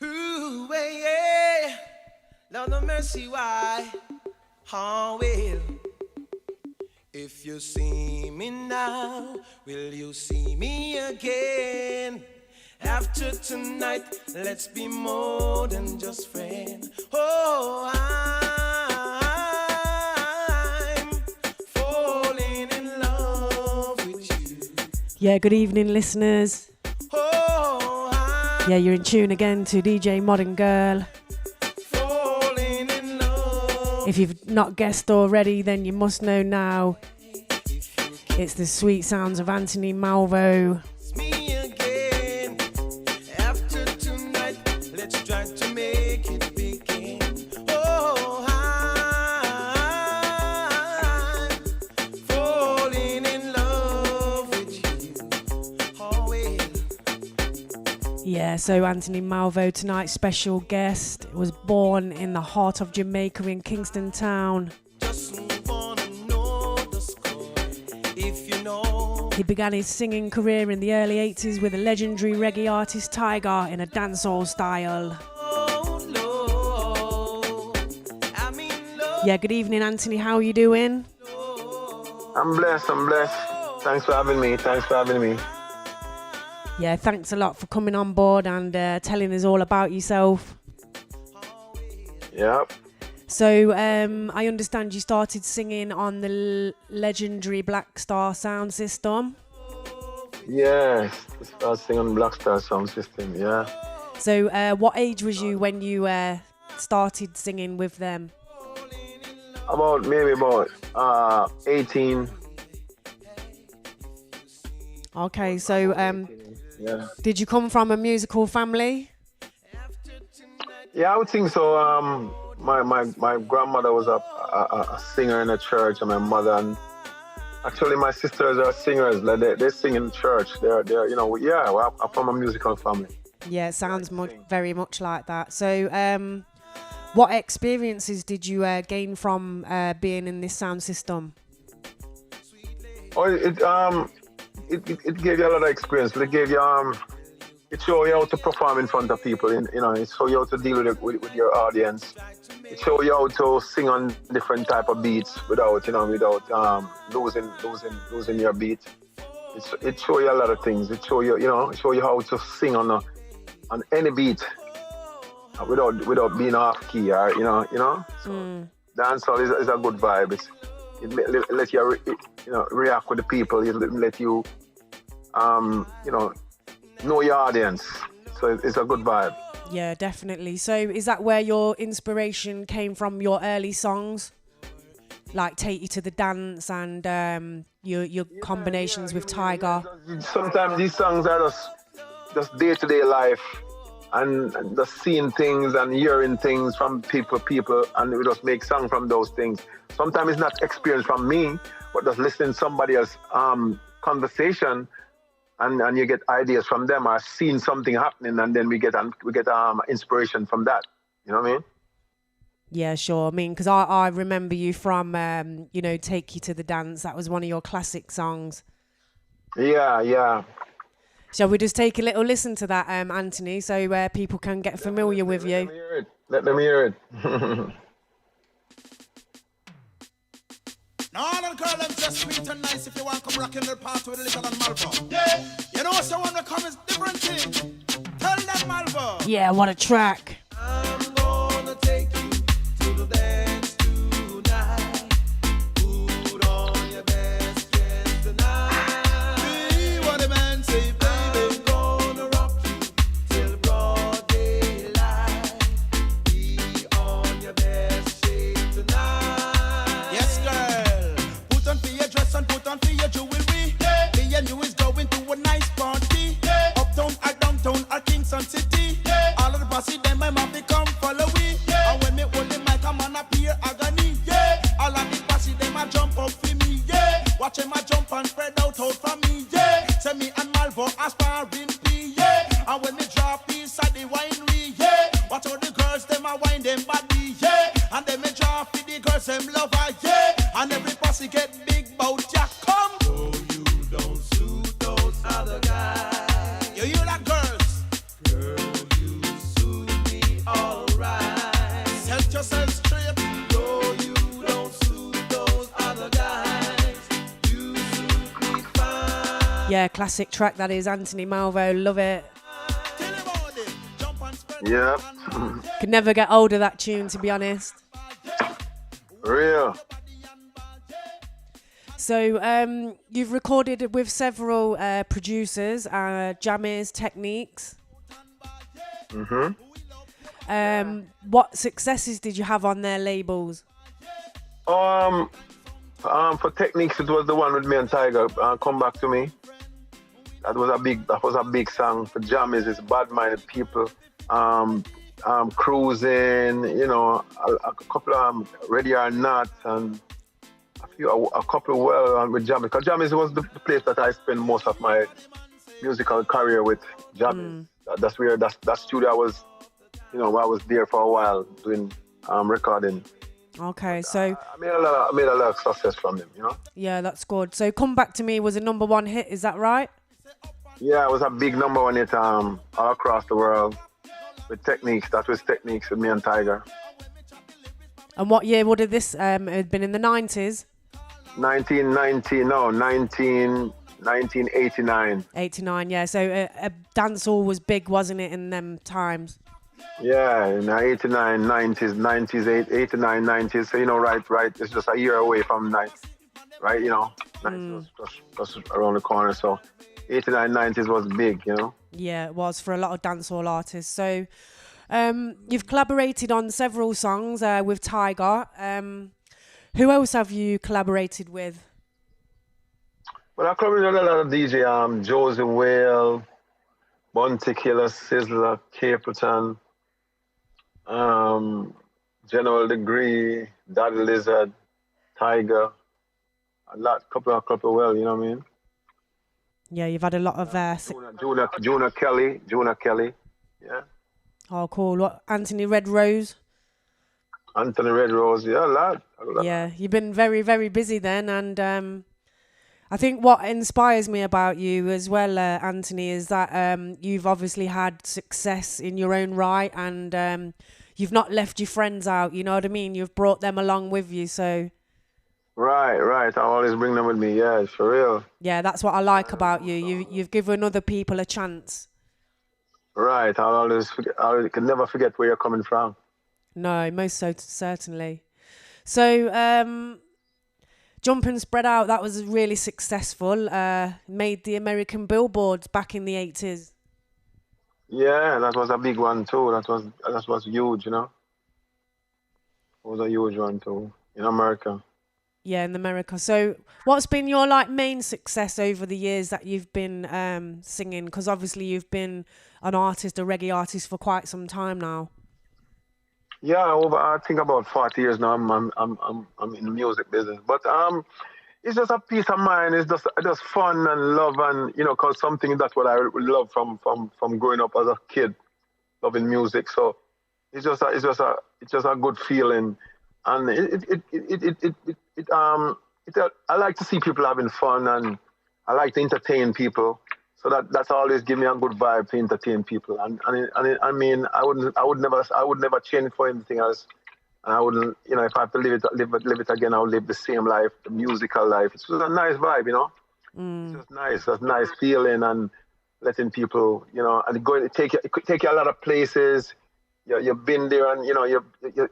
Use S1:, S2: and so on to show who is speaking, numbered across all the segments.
S1: Ooh, yeah. Lord of mercy, why? Oh, well. If you see me now, will you see me again? After tonight, let's be more than just friends. Oh, I'm falling in love with you.
S2: Yeah, good evening, listeners.
S1: Oh,
S2: yeah, you're in tune again to DJ Modern Girl.
S1: Falling in love.
S2: If you've not guessed already, then you must know now. It's the sweet sounds of Anthony Malvo. Yeah, so Anthony Malvo, tonight's special guest, was born in the heart of Jamaica in Kingston Town. He began his singing career in the early 80s with the legendary reggae artist Tiger in a dancehall style. Yeah, good evening, Anthony. How are you doing?
S3: I'm blessed. Thanks for having me.
S2: Yeah, thanks a lot for coming on board and telling us all about yourself.
S3: Yep.
S2: So, I understand you started singing on the legendary Black Star sound system.
S3: Yes, I started singing on Black Star sound system, yeah.
S2: So, what age was you when you started singing with them?
S3: About 18.
S2: Okay, so
S3: yeah.
S2: Did you come from a musical family?
S3: Yeah, I would think so. My grandmother was a singer in a church, and my mother, and actually my sisters are singers. Like they sing in church. They're I'm from a musical family.
S2: Yeah, it sounds very much like that. So, what experiences did you gain from being in this sound system?
S3: Oh, it gave you a lot of experience. It gave you it showed you how to perform in front of people. It showed you how to deal with your audience. It showed you how to sing on different type of beats without losing your beat. It showed you a lot of things. It showed you how to sing on any beat without being off key. So dancehall is a good vibe. It let you react with the people. It let you know your audience. So it's a good vibe.
S2: Yeah, definitely. So is that where your inspiration came from, your early songs? Like Take You to the Dance and your combinations with Tiger?
S3: Sometimes these songs are just day-to-day life and just seeing things and hearing things from people, and we just make songs from those things. Sometimes it's not experience from me, but just listening to somebody else's conversation, and you get ideas from them, or seeing something happening, and then we get inspiration from that. You know what I mean?
S2: Yeah, sure. I mean, because I remember you from Take You to the Dance. That was one of your classic songs.
S3: Yeah.
S2: Shall we just take a little listen to that, Anthony, so people can get familiar with you?
S3: Let them hear it.
S1: No, all the girl, them just sweet and nice. If you want to come rockin' their part with a little and Malvo. Yeah. You know, so when they come is different thing. Tell them Malvo.
S2: Yeah, what a track.
S1: I'm gonna take you to the dance tonight. Put on your best dress tonight. See what the man say, baby. I'm gonna rock you till broad daylight. Be on your best shape tonight. Yes, girl. Put on for your dress and put on for your jewelry. Yeah. Me and you is going to a nice party. Yeah. Uptown or downtown or Kingston City. Yeah. All of the posse them my mom come follow we. Yeah. And when me hold the mic I'm on a pure agony. Yeah. All of the posse them a jump up for me. Yeah. Watch them a jump and spread out for me. Yeah. Say me and Malvo aspiring P. Yeah. And when me drop piece at the winery. Yeah. Watch all the girls them a wine them body. Yeah. And then me drop for the girls them lover. Yeah. And every posse get big bout ya come. No, you don't suit those other guys. You that girls. Girl, you suit
S2: Yeah, classic track that is. Anthony Malvo, love it.
S3: Yeah.
S2: Could never get old of that tune, to be honest.
S3: Real.
S2: So you've recorded with several producers, Jammies, Techniques. What successes did you have on their labels?
S3: For Techniques, it was the one with me and Tiger. Come Back to Me. That was a big song. For Jammies, it's Bad Minded People. Cruising, you know, a couple of Ready or Not, and a couple with Jammies. Because Jammies was the place that I spent most of my musical career with. Jammies. That's where that studio I was, you know, I was there for a while doing recording.
S2: Okay, so
S3: I made a lot of success from them, you know.
S2: Yeah, that's good. So Come Back to Me was a #1 hit, is that right?
S3: Yeah, it was a big #1 hit all across the world with Techniques. That was Techniques with me and Tiger.
S2: And what year would have this had been, in the 90s?
S3: 1989.
S2: 89, yeah. So dancehall was big, wasn't it, in them times?
S3: Yeah, in the 89, 90s, 89, 90s. So, you know, right. It's just a year away from 90s, right? You know, 90s was just around the corner. So 89, 90s was big, you know?
S2: Yeah, it was for a lot of dancehall artists. So you've collaborated on several songs with Tiger. Who else have you collaborated with?
S3: Well, I collaborated with a lot of DJ, Josie Whale, Bounty Killer, Sizzler, Capleton, General Degree, Daddy Lizard, Tiger, couple of well, you know what I mean?
S2: Yeah, you've had a lot of
S3: Juna Kelly, yeah.
S2: Oh, cool. What, Anthony Red Rose?
S3: Anthony Red Rose, yeah, a lot.
S2: Yeah, you've been very, very busy then, and I think what inspires me about you as well, Anthony, is that you've obviously had success in your own right, and you've not left your friends out, you know what I mean? You've brought them along with you, so...
S3: Right. I always bring them with me, yeah, for real.
S2: Yeah, that's what I like about you. You've given other people a chance.
S3: Right, I can never forget where you're coming from.
S2: No, most so certainly. So, Jump and Spread Out, that was really successful. Made the American billboards back in the 80s.
S3: Yeah, that was a big one too. That was huge, you know. It was a huge one too in America.
S2: Yeah, in America. So, what's been your main success over the years that you've been singing? Because obviously you've been an artist, a reggae artist, for quite some time now.
S3: Yeah, I think about 40 years now. I'm in the music business, but it's just a peace of mind. It's just fun and love, and you know, cause something that's what I love from growing up as a kid, loving music. So it's just a good feeling, and I like to see people having fun, and I like to entertain people. So that's always give me a good vibe to entertain people, and I mean I would never change for anything else, and I wouldn't, you know, if I have to live it again, I would live the same life, the musical life. It's just a nice vibe, you know. It's just nice, that's nice feeling, and letting people, you know, and it could take you a lot of places. You've been there, and you know you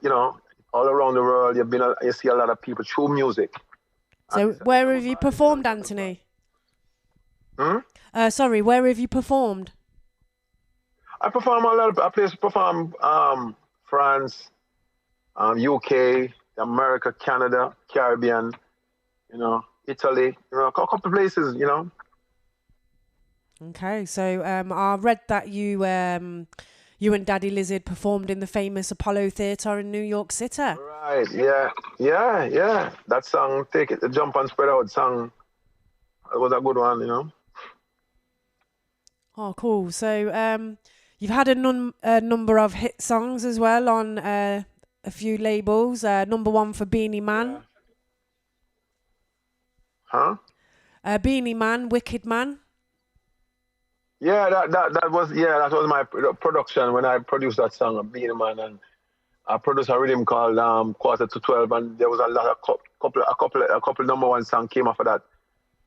S3: know all around the world. You see a lot of people through music.
S2: So where have you performed, Anthony? Sorry, where have you performed?
S3: I perform a lot. I perform France, UK, America, Canada, Caribbean, you know, Italy, you know, a couple of places, you know.
S2: Okay, so I read that you and Daddy Lizard performed in the famous Apollo Theatre in New York City.
S3: Right, yeah. That song, Take It, the Jump and Spread Out song, it was a good one, you know.
S2: Oh, cool. So you've had a number of hit songs as well on a few labels. #1 for Beenie Man.
S3: Huh?
S2: Beenie Man, Wicked Man.
S3: Yeah, that was my production when I produced that song, Beenie Man, and I produced a rhythm called Quarter to 12, and there was a couple #1 song came off of that.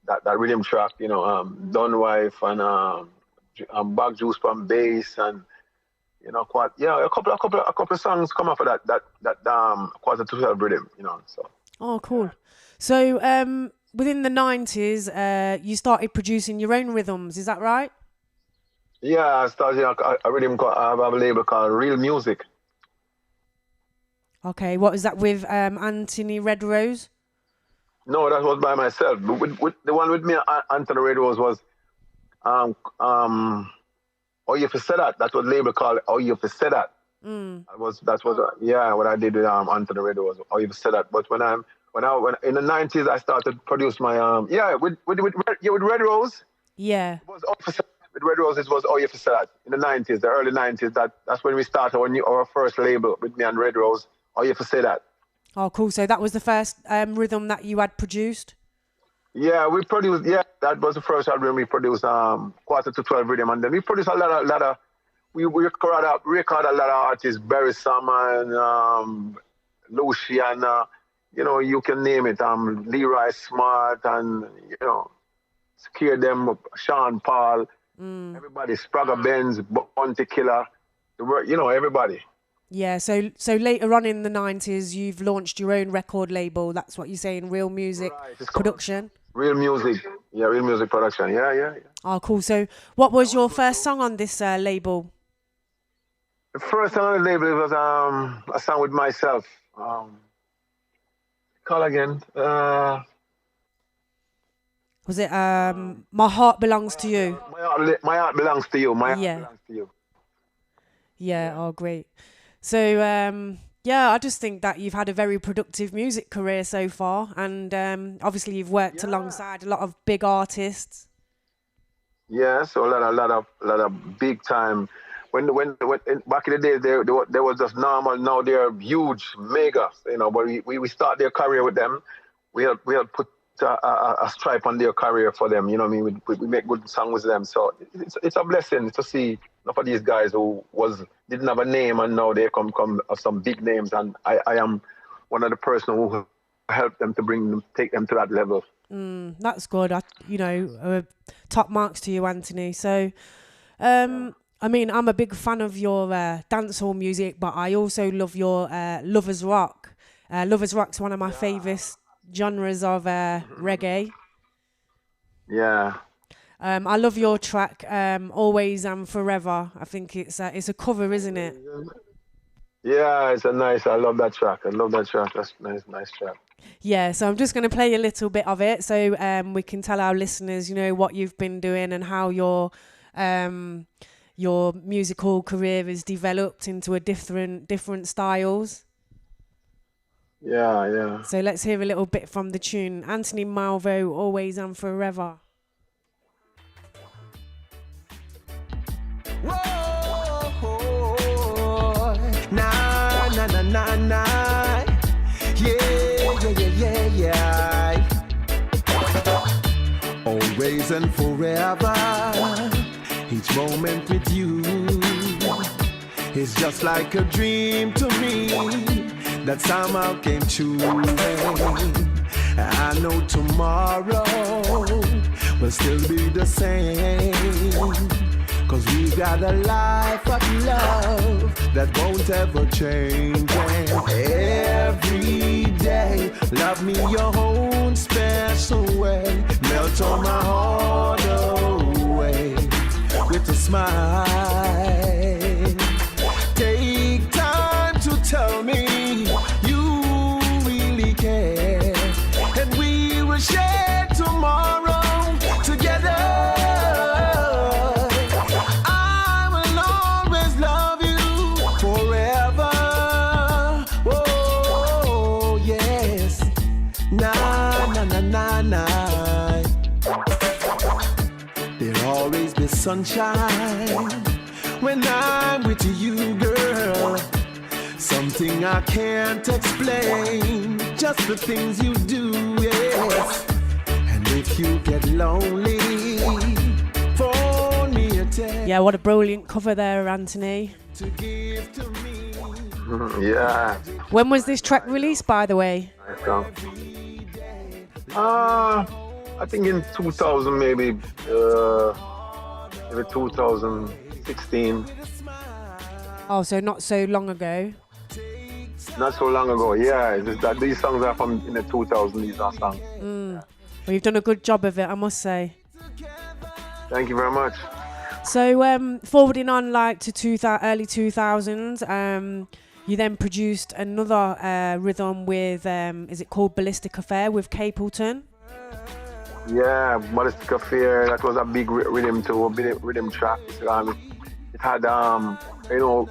S3: that rhythm track, Don Wife and Bag Juice from bass and quite a couple of songs come off of that Quarter to 12 rhythm, so.
S2: Oh, cool. So within the 90s, you started producing your own rhythms, is that right?
S3: Yeah, I started a rhythm called, I have a label called Real Music.
S2: Okay, what is that with Anthony Red Rose?
S3: No, that was by myself. With the one with me, Anthony Red Rose was Oh You For Say That. That was label called Oh You For Say That. That's what what I did with Anthony Red Rose. Oh You For Say That. But when in the 90s I started produce my with Red Rose.
S2: Yeah.
S3: It was Oh You For Say That. With Red Rose it was Oh You For Say That. In the 90s, the early 90s, that's when we started our first label with me and Red Rose. Oh You For Say That.
S2: Oh, cool. So that was the first rhythm that you had produced?
S3: Yeah, we produced. Yeah, that was the first album we produced. Quarter to 12 rhythm, and then we produced a lot of. We record a lot of artists: Barry Salmon, Luciana. You can name it. Leroy Smart, and Scare Them, Sean Paul, everybody, Spragga Benz, Bounty Killer. Everybody.
S2: Yeah, so later on in the 90s, you've launched your own record label. That's what you're saying, Real Music Production.
S3: Real Music. Yeah, Real Music Production. Yeah.
S2: Oh, cool. So what was your first song on this label?
S3: The first song on the label was a song with myself. Call again.
S2: Was it My Heart Belongs to You?
S3: My heart belongs to you. My heart
S2: Yeah.
S3: belongs to you.
S2: Yeah, oh, great. So, I just think that you've had a very productive music career so far. And obviously you've worked alongside a lot of big artists. Yeah,
S3: so a lot of big time. When back in the days, they were just normal. Now they're huge, mega. But we start their career with them. We have put a stripe on their career for them. You know what I mean? We make good songs with them. So it's a blessing to see enough of these guys who didn't have a name and now they come of some big names. And I am one of the person who helped them to take them to that level.
S2: That's good. Top marks to you, Anthony. So, I'm a big fan of your dancehall music, but I also love your Lovers Rock. Lovers Rock's one of my favourite genres of reggae.
S3: Yeah.
S2: I love your track, Always and Forever. I think it's a cover, isn't it?
S3: Yeah, I love that track. That's nice track.
S2: Yeah, so I'm just going to play a little bit of it so we can tell our listeners, what you've been doing and how your musical career has developed into a different styles.
S3: Yeah.
S2: So let's hear a little bit from the tune. Anthony Malvo, Always and Forever.
S1: Whoa, nah. Yeah. Always and forever, each moment with you is just like a dream to me that somehow came true. I know tomorrow will still be the same, 'cause we got a life of love that won't ever change. And every day, love me your own special way, melt on my heart away with a smile. Take time to tell me you really care, and we will share tomorrow together. I will always love you forever. Oh, yes. Nah. There'll always be sunshine when I'm with you, girl. Something I can't explain, just the things you do, yes. And if you get lonely, phone me a text.
S2: Yeah, what a brilliant cover there, Anthony.
S1: To give to me.
S3: Yeah.
S2: When was this track released, by the way?
S3: Nice song. I think in 2000 maybe 2016,
S2: Oh, so not so long ago.
S3: not so long ago. Yeah, it's just that these songs are from in the 2000s. These are songs.
S2: Well, you've done a good job of it, I must say.
S3: Thank you very much.
S2: So, forwarding on like to early 2000s, you then produced another rhythm with, is it called Ballistic Affair with Capleton?
S3: Yeah, Ballistic Affair. That was a big rhythm too, a big rhythm track. It had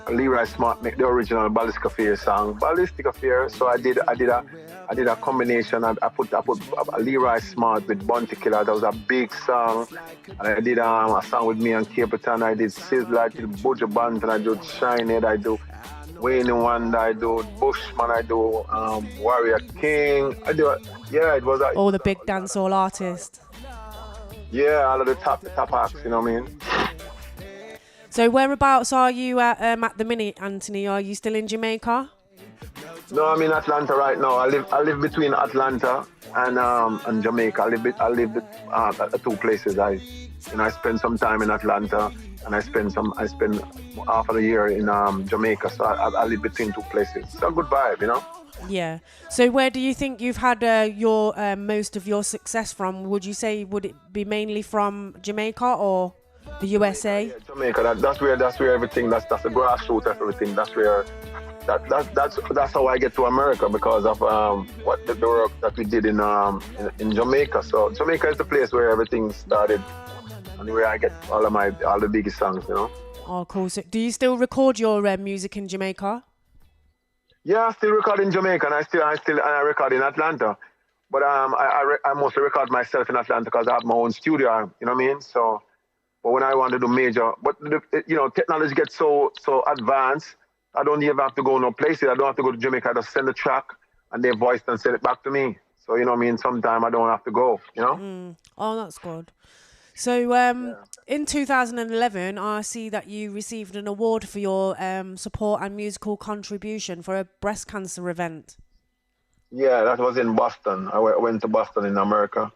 S3: Leroy Smart make the original Ballistic Affair song, Ballistic Affair. So I did a combination. I put a Leroy Smart with Bounty Killer. That was a big song. And I did a song with me and Capleton. I did Sizzla, I did Buju Banton, I do Shinehead, I do Wayne Wonder, I do Bushman, I do Warrior King. It was
S2: All the big dancehall artists.
S3: Yeah, all of the top acts, you know what I mean?
S2: So whereabouts are you at the minute, Anthony? Are you still in Jamaica?
S3: No, I'm in Atlanta right now. I live between Atlanta and Jamaica. I live at the two places. I spend some time in Atlanta, and I spend half of the year in Jamaica. So I live between two places. It's a good vibe, you know.
S2: Yeah. So where do you think you've had your most of your success from? Would you say would it be mainly from Jamaica or the USA?
S3: Yeah, Jamaica. That's where everything. That's the grassroots of everything. That's where. That's how I get to America, because of what the work that we did in Jamaica. So Jamaica is the place where everything started, and where I get all the biggest songs, you know.
S2: Oh, cool. So do you still record your music in Jamaica?
S3: Yeah, I still record in Jamaica, and I record in Atlanta. But I mostly record myself in Atlanta because I have my own studio. You know what I mean? So, but when I want to do major, technology gets so advanced. I don't even have to go no places. I don't have to go to Jamaica. I just send the track and they voice and send it back to me. So, you know what I mean? Sometime I don't have to go, you know?
S2: Oh, that's good. So in 2011, I see that you received an award for your support and musical contribution for a breast cancer event.
S3: Yeah, that was in Boston. I went to Boston in America,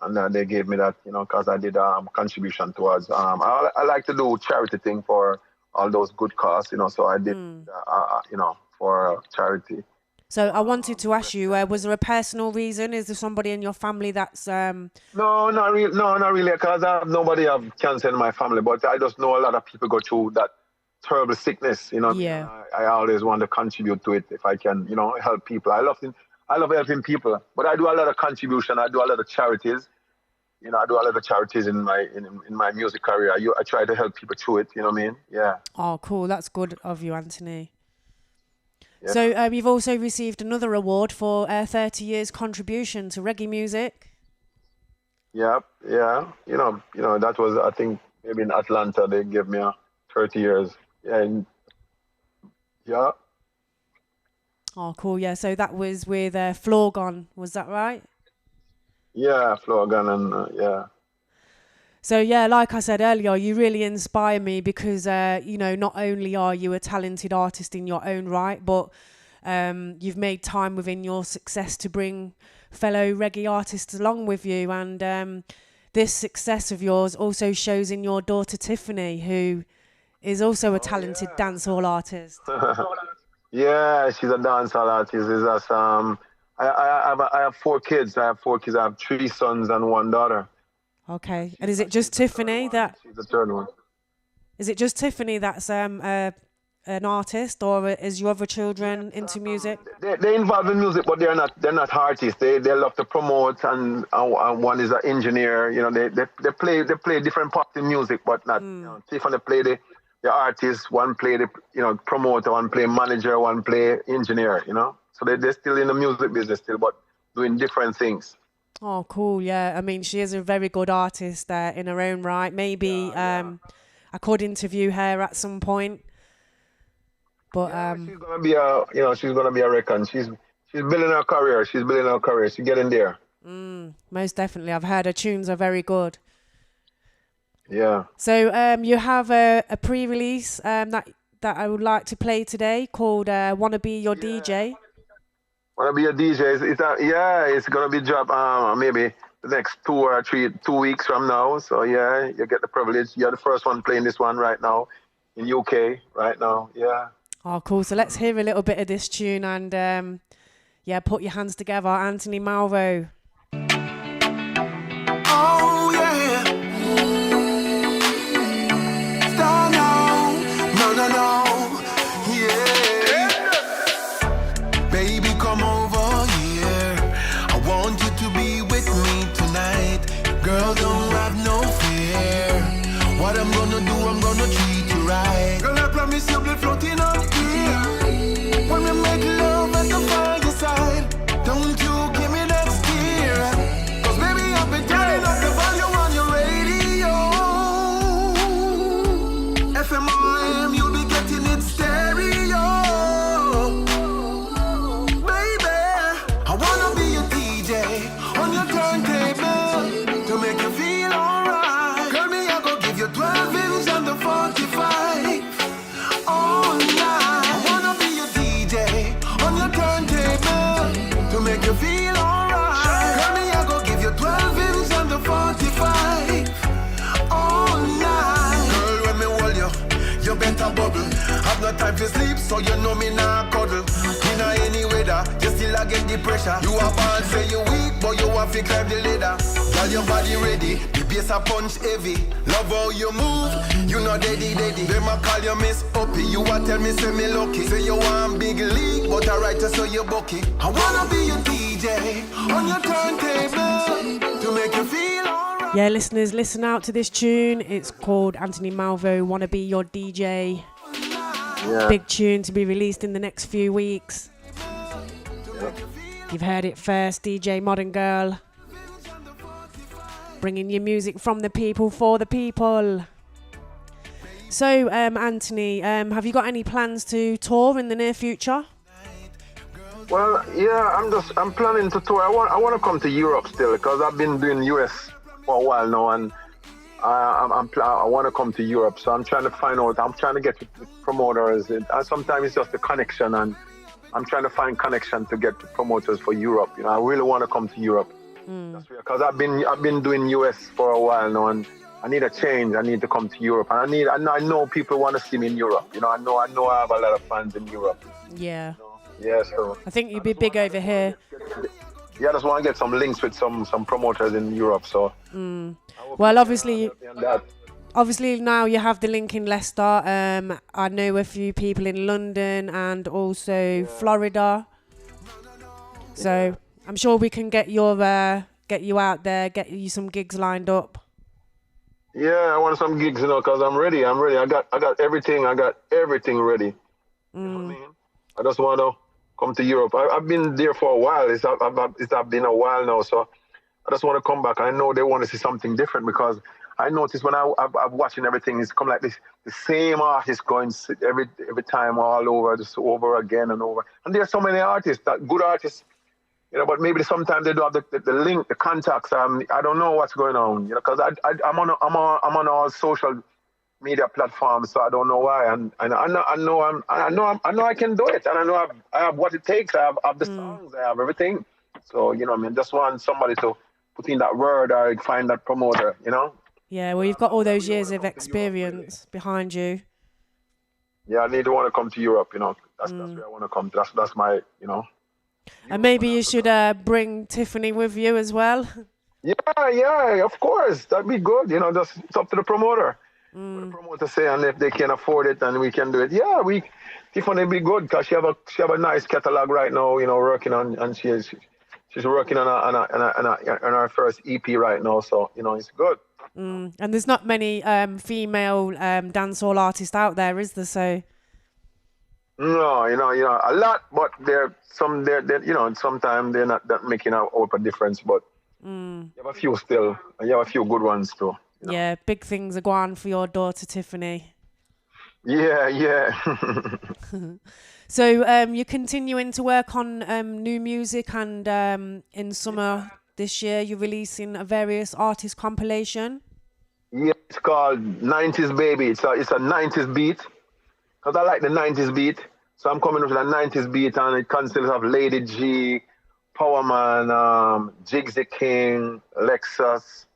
S3: and they gave me that, because I did contribution towards. I like to do charity thing for all those good causes, so I did, for charity.
S2: So I wanted to ask you, was there a personal reason? Is there somebody in your family that's...
S3: No, not really, because I have nobody have cancer in my family, but I just know a lot of people go through that terrible sickness,
S2: Yeah.
S3: I always want to contribute to it if I can, help people. I love helping people, but I do a lot of contribution. I do a lot of charities. I do a lot of charities in my music career. I try to help people through it, you know what I mean? Yeah.
S2: Oh, cool. That's good of you, Anthony.
S3: Yeah.
S2: So you've also received another award for 30 years contribution to reggae music.
S3: Yeah. That was, I think, maybe in Atlanta, they gave me 30 years. Yeah.
S2: Oh, cool. Yeah. So that was with Florgon. Was that right?
S3: Yeah, Florgon and yeah.
S2: So, yeah, like I said earlier, you really inspire me because, not only are you a talented artist in your own right, but you've made time within your success to bring fellow reggae artists along with you. And this success of yours also shows in your daughter, Tiffany, who is also a talented dancehall artist.
S3: Yeah, she's a dancehall artist. It's just, I have 4 kids. I have 3 sons and 1 daughter.
S2: Okay. And is it just Tiffany that...
S3: She's the third one.
S2: Is it just Tiffany that's an artist, or is your other children into music?
S3: They're involved in music, but they're not artists. They love to promote, and one is an engineer. They play different parts in music, but not. Tiffany play the artist, one play the promoter, one play manager, one play engineer. So they're still in the music business still, but doing different things.
S2: Oh, cool. Yeah. I mean, she is a very good artist in her own right. Maybe I could interview her at some point. But
S3: she's gonna be a reckon. She's building her career. She's getting there.
S2: Most definitely. I've heard her tunes are very good.
S3: Yeah.
S2: So you have a pre-release that I would like to play today called "Wanna Be Your DJ."
S3: Wanna Be a DJ? It's gonna be drop maybe the next 2 weeks from now. So yeah, you get the privilege. You're the first one playing this one right now in UK right now. Yeah.
S2: Oh, cool. So let's hear a little bit of this tune and put your hands together, Anthony Malvo.
S1: Oh yeah. Star now. No. Yeah. Baby, come over here. I want you to be with me tonight. Girl, don't have no fear. What I'm gonna do, I'm gonna treat you right. Girl, I promise you'll be floating on here. When we make love at the fireside, don't you give me that steer. Cause baby, I've been turning up the volume on your radio. FMRM, you'll be getting it stereo. Baby, I wanna be your DJ on your turntable to make you feel alright. Girl, me, I go give you 12 inch and the 45 all night. I wanna be your DJ on your turntable to make you feel alright. Girl, me, I go give you 12 inch and the 45 all night. Girl, when me hold you, you better bubble. Have no time to sleep, so you know me nah cuddle. In any weather, you still a get the pressure. You a ball, say you weak, but you want to climb the ladder. Girl, your body ready, the bass a punch heavy. Love how you move, you know daddy. Them a call you Miss Uppy, you a tell me say me lucky. Say you want big league, but I write you so you bucky. I wanna be your DJ on your turntable to make you feel alright.
S2: Yeah, listeners, listen out to this tune. It's called Anthony Malvo, Wanna Be Your DJ.
S3: Yeah.
S2: Big tune to be released in the next few weeks. You've heard it first, DJ Modern Girl. Bringing you music from the people for the people. So, Anthony, have you got any plans to tour in the near future?
S3: Well, yeah, I'm planning to tour. I want to come to Europe still because I've been doing US for a while now, and I want to come to Europe. So I'm trying to find out. I'm trying to get to promoters, and sometimes it's just a connection, and I'm trying to find connection to get to promoters for Europe. You know, I really want to come to Europe. That's because I've been doing US for a while now, and I need a change. I need to come to Europe, and I know people want to see me in Europe. You know, I know I have a lot of fans in Europe.
S2: Yeah.
S3: Yeah, so
S2: I think you'd be big over here.
S3: Yeah, I just want to get some links with some promoters in Europe. So.
S2: Well, obviously now you have the link in Leicester. I know a few people in London and also Florida. So I'm sure we can get you out there, get you some gigs lined up.
S3: Yeah, I want some gigs, you know, because I'm ready. I got everything. I got everything ready. You know what I mean? I just want to come to Europe. I've been there for a while. It's been a while now, so I just want to come back. I know they want to see something different because I noticed when I'm watching everything, it's come like this, the same artist going every time all over, just over again and over. And there are so many artists, good artists, you know, but maybe sometimes they don't have the link, the contacts. I don't know what's going on, you know, because I'm on all social media platforms, so I don't know why. And I know I can do it, and I know I have what it takes. I have the songs, I have everything. So you know, I mean, just want somebody to put in that word or find that promoter, you know.
S2: Yeah, well, you've got all those years of experience behind you.
S3: Yeah, I need to want to come to Europe, you know. That's where I want to come. That's my, you know.
S2: And maybe you should bring Tiffany with you as well.
S3: Yeah, of course. That'd be good. You know, just it's up to the promoter. What the promoter say, and if they can afford it, and we can do it. Yeah, Tiffany be good because she have a nice catalog right now. You know, working on, and she's working on her first EP right now. So you know, it's good.
S2: And there's not many female dancehall artists out there, is there? So.
S3: No, you know, a lot, but they're you know, sometimes they're not that making a difference, but you have a few still, and you have a few good ones too. You know?
S2: Yeah, big things are going for your daughter Tiffany.
S3: Yeah.
S2: So you're continuing to work on new music, and in summer this year you're releasing a various artist compilation.
S3: Yeah, it's called 90s Baby. It's a 90s beat. Because I like the 90s beat. So I'm coming with a 90s beat, and it consists of Lady G, Powerman, Jigsy King, Lexus,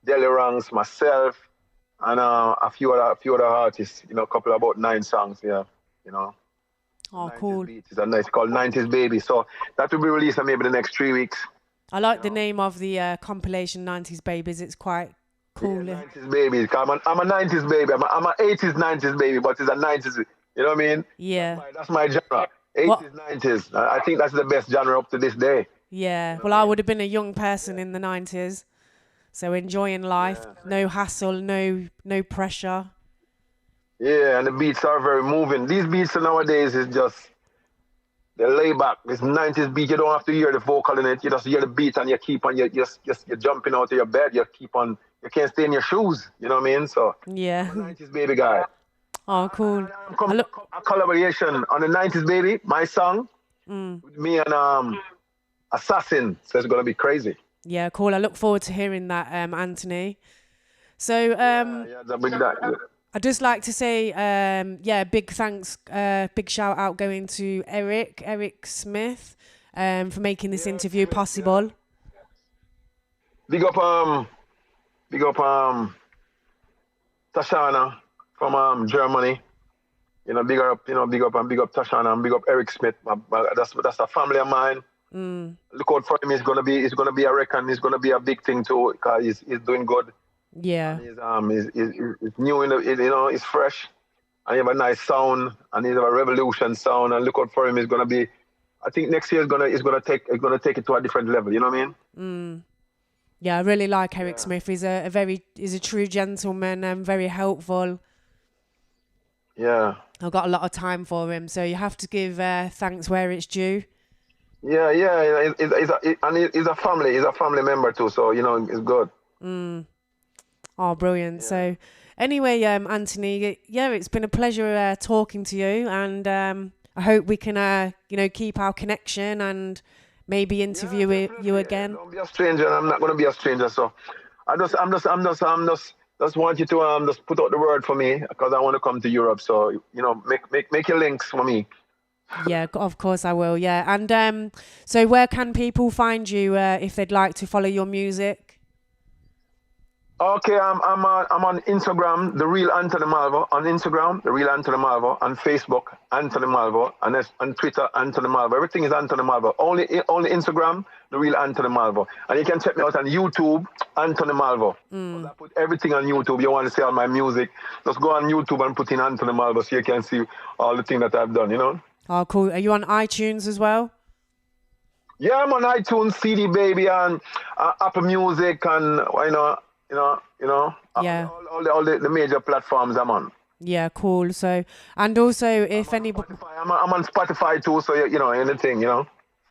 S3: Deli Ranks, myself, and a few other artists. You know, a couple about 9 songs. Yeah, you know.
S2: Oh,
S3: 90s
S2: cool.
S3: Beats is a nice called 90s Baby. So that will be released in maybe the next 3 weeks.
S2: I like the name of the compilation 90s Babies. It's quite cool.
S3: Yeah, 90s Baby. I'm a 90s baby. I'm a 80s, 90s baby, but it's a 90s. You know what I mean?
S2: Yeah.
S3: That's my genre. 80s,
S2: What?
S3: 90s. I think that's the best genre up to this day.
S2: Yeah. Well, I would have been a young person in the 90s. So enjoying life, no hassle, no pressure.
S3: Yeah, and the beats are very moving. These beats nowadays is just they're laid back. This 90s beat, you don't have to hear the vocal in it. You just hear the beat and you keep on, you're jumping out of your bed. You can't stay in your shoes. You know what I mean? So,
S2: Yeah.
S3: I'm a 90s Baby guy.
S2: Oh, cool.
S3: A collaboration on the 90s Baby, my song, with me and Assassin. So it's going to be crazy.
S2: Yeah, cool. I look forward to hearing that, Anthony. So, I'd just like to say, big thanks, big shout out going to Eric Smith, for making this interview possible.
S3: Big up Tashana from Germany. You know, big up Tashana and big up Eric Smith. That's a family of mine. Look out for him. It's gonna be a reckon. It's gonna be a big thing too because he's doing good.
S2: Yeah.
S3: He's new he's fresh, and he have a nice sound, and he have a revolution sound. And look out for him. It's gonna be, I think next year is gonna take it to a different level. You know what I mean?
S2: Yeah, I really like Eric Smith. He's a true gentleman and very helpful.
S3: Yeah.
S2: I've got a lot of time for him, so you have to give thanks where it's due.
S3: Yeah. He's a family member too. So it's good.
S2: Oh, brilliant. Yeah. So anyway, Anthony, it's been a pleasure talking to you, and I hope we can, keep our connection and maybe interview you again.
S3: Don't be a stranger, and I'm not going to be a stranger. So I'm just want you to just put out the word for me because I want to come to Europe. So make your links for me.
S2: Yeah, of course I will. Yeah, and so where can people find you if they'd like to follow your music?
S3: Okay, I'm on Instagram, The Real Anthony Malvo. On Instagram, The Real Anthony Malvo. On Facebook, Anthony Malvo. And on Twitter, Anthony Malvo. Everything is Anthony Malvo. Only Instagram, The Real Anthony Malvo. And you can check me out on YouTube, Anthony Malvo. I put everything on YouTube. You want to see all my music, just go on YouTube and put in Anthony Malvo so you can see all the things that I've done,
S2: Oh, cool. Are you on iTunes as well?
S3: Yeah, I'm on iTunes, CD Baby, and Apple Music, and
S2: yeah,
S3: all the major platforms I'm on.
S2: Yeah, cool. So, and also if anybody,
S3: I'm on Spotify too. So anything,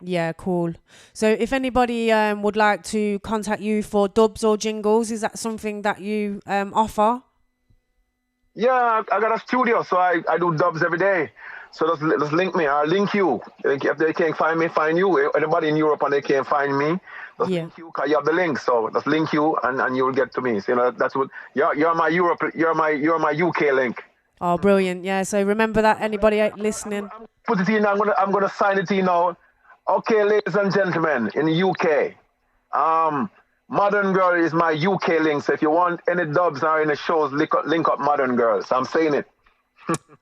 S2: Yeah, cool. So if anybody would like to contact you for dubs or jingles, is that something that you offer?
S3: Yeah, I got a studio, so I do dubs every day. So just link me. I'll link you. If they can't find me, find you. Anybody in Europe and they can't find me, just link you because you have the link. So just link you and you will get to me. So that's what you're my Europe. You're my UK link.
S2: Oh, brilliant! Yeah. So remember that, anybody listening.
S3: Put it in. I'm gonna sign it in now. Okay, ladies and gentlemen, in the UK, Modern Girl is my UK link. So if you want any dubs or any shows, link up Modern Girl. So I'm saying it.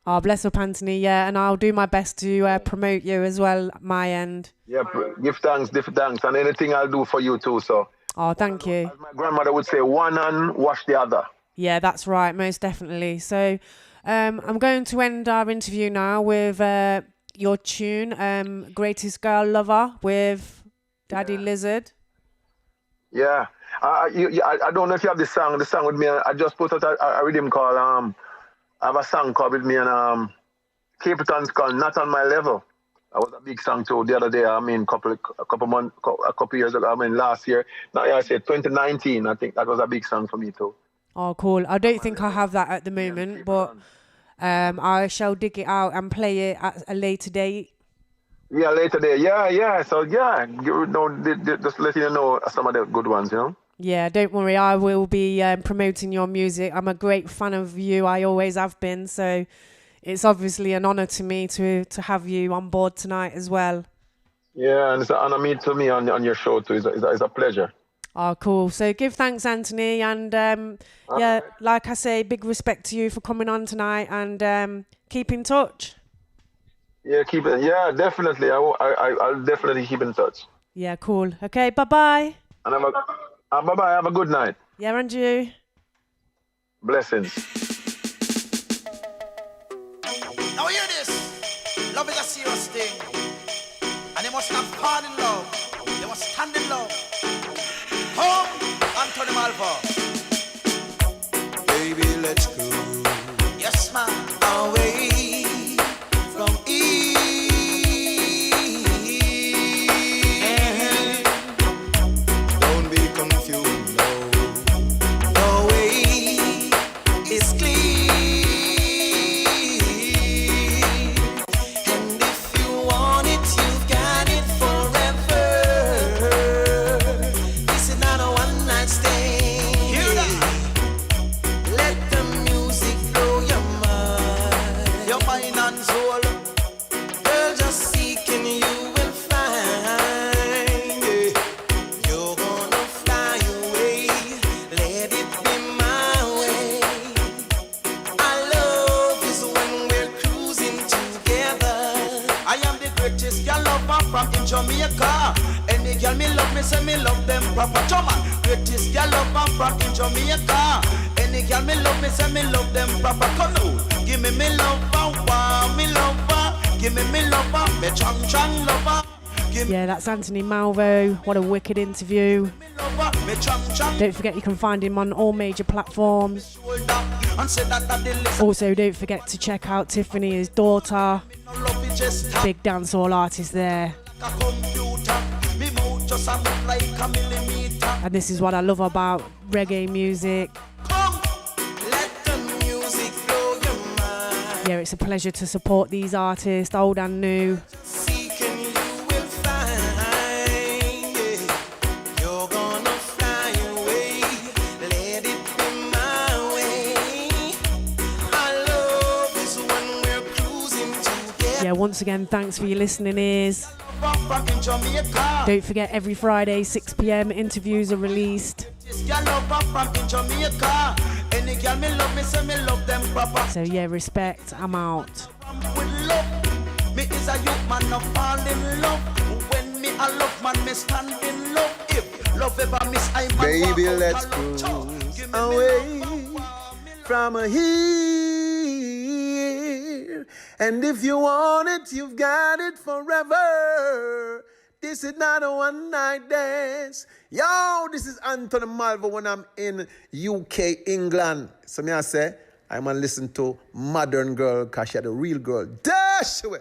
S2: Oh, bless up, Anthony. Yeah, and I'll do my best to promote you as well, my end.
S3: Yeah, give thanks, and anything I'll do for you too. So.
S2: Oh, thank you.
S3: As my grandmother would say, one hand wash the other.
S2: Yeah, that's right, most definitely. So, I'm going to end our interview now with your tune, "Greatest Girl Lover" with Daddy Lizard.
S3: Yeah, I don't know if you have the song with me. I just put out a rhythm called I have a song called with me and Capitan's called "Not on My Level." That was a big song too the other day. I mean, a couple years ago. I mean, last year. Now I said 2019. I think that was a big song for me too.
S2: Oh, cool. I don't think I have that at the moment, but I shall dig it out and play it at a later date.
S3: Yeah, later date. Yeah. So just let you know some of the good ones,
S2: Yeah, don't worry. I will be promoting your music. I'm a great fan of you. I always have been. So it's obviously an honour to me to have you on board tonight as well.
S3: Yeah, and it's an honor to me on your show too. It's a pleasure.
S2: Oh, cool. So give thanks, Anthony, and yeah,
S3: right.
S2: like I say, big respect to you for coming on tonight, and keep in touch.
S3: Yeah, keep it. Yeah, definitely. I'll definitely keep in touch.
S2: Yeah, cool. Okay, bye-bye.
S3: And bye bye. Have a good night.
S2: Yeah, and you.
S3: Blessings.
S1: Now hear this. Love is a serious thing. And they must not fall in love. They must stand in love. Come, Anthony Malvo.
S4: Baby, let's go
S1: Yes, man.
S4: away from Eve. Don't be confused, no. The way is clean. And if you want it, you've got it forever. This is not a one-night stand.
S1: Hear that?
S4: Let the music blow your mind.
S1: Your mind and soul.
S4: Girl, just seek and you will find. You're gonna fly away. Let it be my way. Our love is when we're cruising together.
S1: I am the greatest girl lover from in Jamaica. Any girl me love, me say me love them proper. German, greatest girl lover from in Jamaica. Any girl me love, me say me love them proper. Come now, give me lover, want me lover. Give me lover, me chang lover. Give me
S2: Yeah, that's Anthony Malvo. What a wicked interview.
S1: lover, me chang
S2: Don't forget you can find him on all major platforms.
S1: shoulder. And say that the list
S2: Also, don't forget to check out Tiffany, his daughter.
S1: no love is just tap
S2: Big dancehall artist there.
S1: a computer. Me mouth just a move like a millimeter.
S2: And this is what I love about reggae music.
S1: Come,
S4: Let the music blow your mind.
S2: Yeah, it's a pleasure to support these artists, old and new.
S4: Seek and you will find. You're gonna fly away. Let it be my way. Our love is when we're cruising together.
S2: Yeah, once again, thanks for your listening ears.
S1: from in Jamaica.
S2: Don't forget, every Friday, 6 p.m, interviews are released.
S1: This girl love from in Jamaica. Any girl me love, me say me love them proper.
S2: So yeah, respect. I'm out.
S1: With love, me is a youth man, no fall in love. When me a love man, me stand in love. If love ever miss, I man
S4: Baby,
S1: walk out
S4: let's
S1: alone.
S4: cruise
S1: Give me
S4: away
S1: love,
S4: from here. And if you want it, you've got it forever. This is not a one-night dance. Yo, this is Anthony Malvo when I'm in UK, England. So me I say, I'm gonna listen to Modern Girl because she's the real girl. Dash away.